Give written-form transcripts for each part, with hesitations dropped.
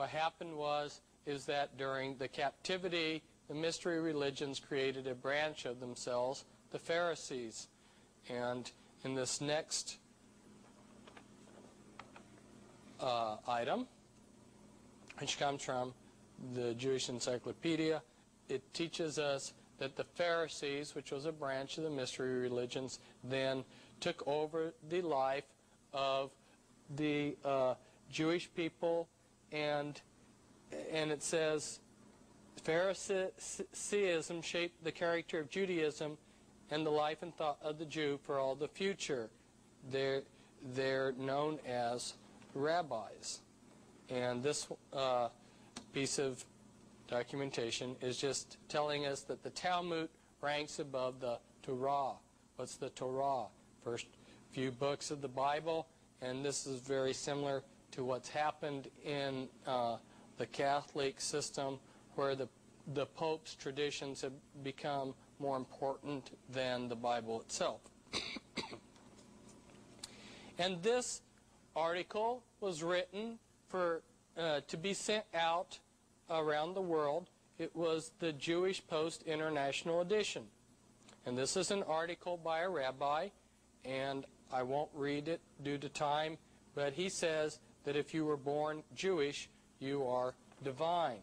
what happened is that during the captivity, the mystery religions created a branch of themselves, the Pharisees. And in this next item, which comes from the Jewish Encyclopedia, it teaches us that the Pharisees, which was a branch of the mystery religions, then took over the life of the Jewish people, and it says Phariseeism shaped the character of Judaism and the life and thought of the Jew for all the future. They're known as rabbis. And this piece of documentation is just telling us that the Talmud ranks above the Torah. What's the Torah? First few books of the Bible, and this is very similar to what's happened in the Catholic system, where the Pope's traditions have become more important than the Bible itself. And this article was written to be sent out around the world. It was the Jewish Post International Edition. And this is an article by a rabbi, and I won't read it due to time, but he says that if you were born Jewish, you are divine.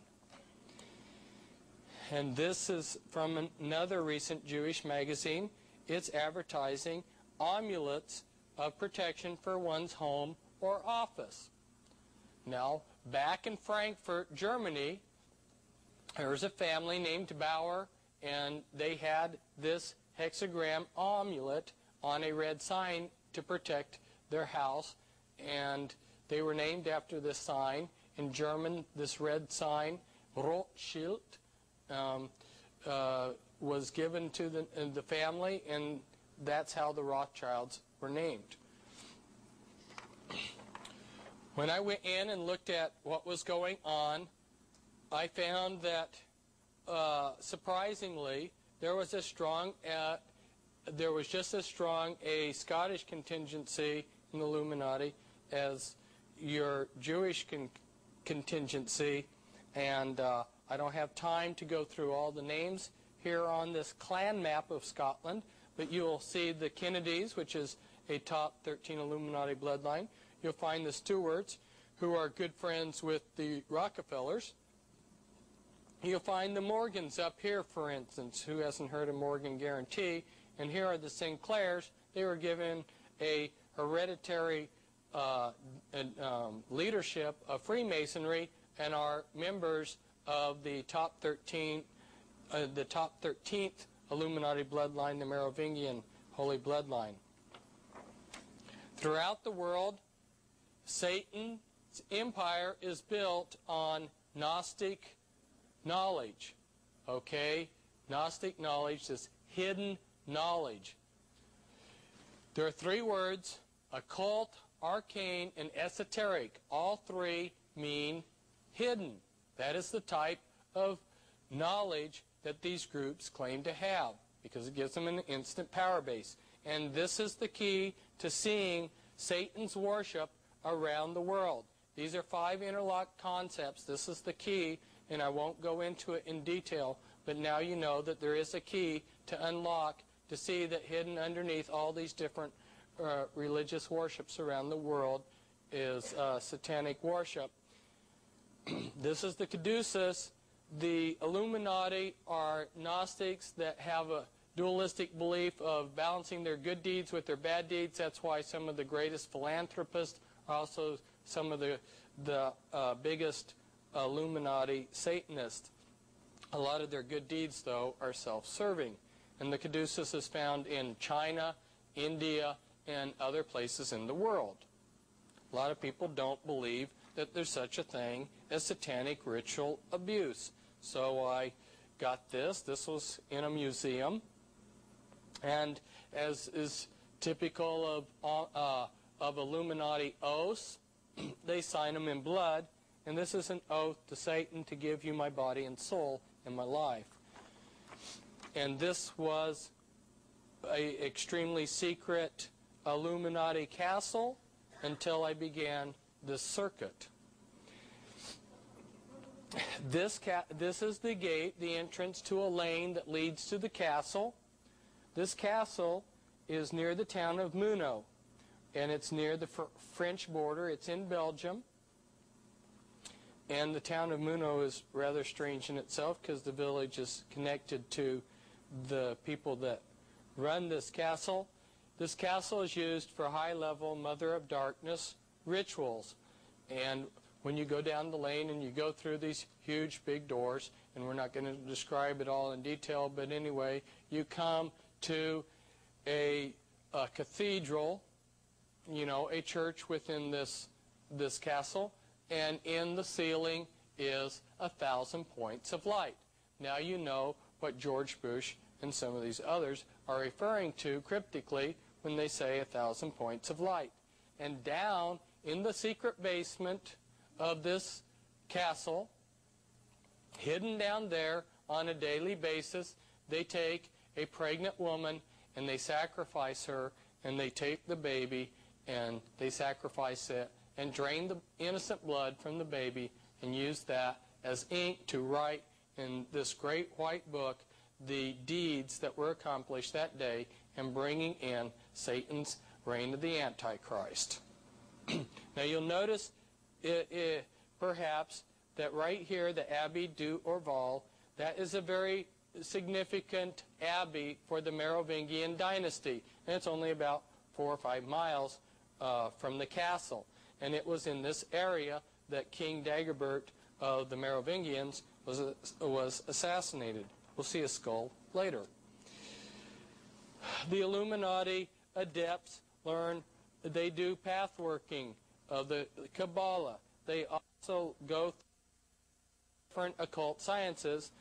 And this is from another recent Jewish magazine. It's advertising amulets of protection for one's home or office. Now, back in Frankfurt, Germany, there was a family named Bauer, and they had this hexagram amulet on a red sign to protect their house, and they were named after this sign. In German, this red sign, Rotschild, was given to the family, and that's how the Rothschilds were named. When I went in and looked at what was going on, I found that surprisingly there was just as strong a Scottish contingency in the Illuminati as your Jewish contingency, and I don't have time to go through all the names here on this clan map of Scotland, but you will see the Kennedys, which is a top 13 Illuminati bloodline. You'll find the Stewarts, who are good friends with the Rockefellers. You'll find the Morgans up here, for instance. Who hasn't heard of Morgan Guarantee? And here are the Sinclairs. They were given a hereditary leadership of Freemasonry and are members of the top 13, the top 13th Illuminati bloodline, the Merovingian Holy Bloodline. Throughout the world, Satan's empire is built on Gnostic knowledge. Okay? Gnostic knowledge, this hidden knowledge. There are three words: occult, arcane, and esoteric. All three mean hidden. That is the type of knowledge that these groups claim to have, because it gives them an instant power base. And this is the key to seeing Satan's worship around the world. These are 5 interlocked concepts. This is the key, and I won't go into it in detail, but now you know that there is a key to unlock, to see that hidden underneath all these different religious worships around the world is satanic worship. This is the caduceus. The Illuminati are Gnostics that have a dualistic belief of balancing their good deeds with their bad deeds. That's why some of the greatest philanthropists are also some of the biggest Illuminati Satanists. A lot of their good deeds, though, are self-serving. And the caduceus is found in China, India, and other places in the world. A lot of people don't believe that there's such a thing as satanic ritual abuse. So I got this. This was in a museum. And as is typical of Illuminati oaths, they sign them in blood. And this is an oath to Satan to give you my body and soul and my life. And this was an extremely secret Illuminati castle until I began this circuit. This is the gate, the entrance to a lane that leads to the castle. This castle is near the town of Muno, and it's near the French border. It's in Belgium. And the town of Muno is rather strange in itself because the village is connected to the people that run this castle. This castle is used for high-level Mother of Darkness rituals. And when you go down the lane and you go through these huge big doors, and we're not going to describe it all in detail, but anyway, you come to a cathedral, you know, a church within this castle, and in the ceiling is 1,000 points of light. Now you know what George Bush and some of these others are referring to cryptically when they say 1,000 points of light. And down in the secret basement of this castle, hidden down there on a daily basis, they take a pregnant woman and they sacrifice her, and they take the baby and they sacrifice it and drain the innocent blood from the baby and use that as ink to write in this great white book the deeds that were accomplished that day and bringing in Satan's reign of the Antichrist. Now you'll notice perhaps that right here, the Abbey du Orval, that is a very significant abbey for the Merovingian dynasty. And it's only about 4 or 5 miles from the castle. And it was in this area that King Dagobert of the Merovingians was assassinated. We'll see a skull later. The Illuminati adepts they do path working of the Kabbalah. They also go through different occult sciences.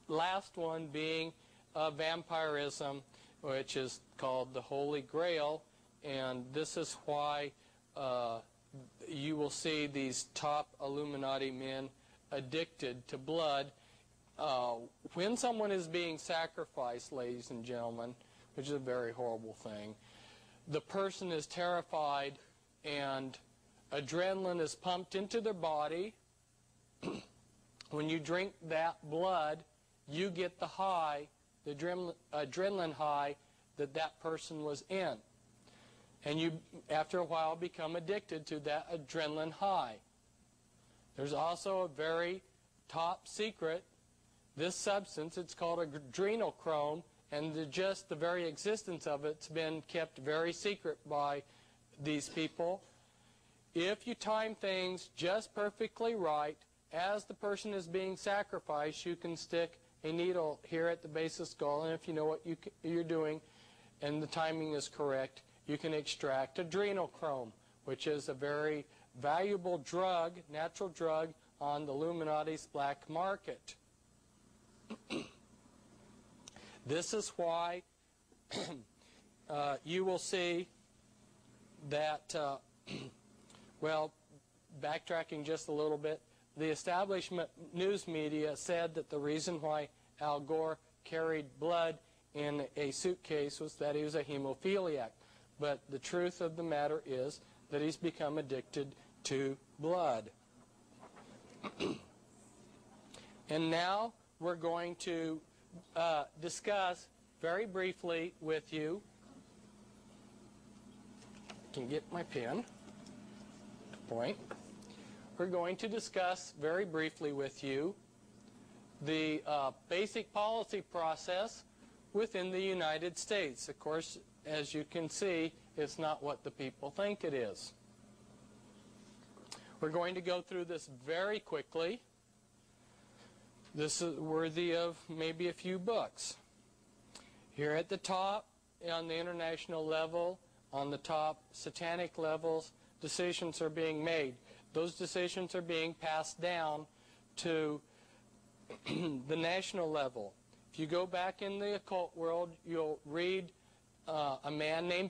Last one being vampirism, which is called the Holy Grail, and this is why you will see these top Illuminati men addicted to blood. When someone is being sacrificed, ladies and gentlemen, which is a very horrible thing, the person is terrified and adrenaline is pumped into their body. When you drink that blood, you get the high, the adrenaline high that person was in. And you, after a while, become addicted to that adrenaline high. There's also a very top secret, this substance, it's called adrenochrome, and just the very existence of it's been kept very secret by these people. If you time things just perfectly right, as the person is being sacrificed, you can stick a needle here at the base of the skull, and if you know what you're doing and the timing is correct, you can extract adrenochrome, which is a very valuable drug, natural drug, on the Illuminati's black market. This is why you will see that, well, backtracking just a little bit, the establishment news media said that the reason why Al Gore carried blood in a suitcase was that he was a hemophiliac. But the truth of the matter is that he's become addicted to blood. And now we're going to discuss very briefly with you, I can get my pen to point. We're going to discuss very briefly with you the basic policy process within the United States. Of course, as you can see, it's not what the people think it is. We're going to go through this very quickly. This is worthy of maybe a few books. Here at the top, on the international level, on the top satanic levels, decisions are being made. Those decisions are being passed down to the national level. If you go back in the occult world, you'll read a man named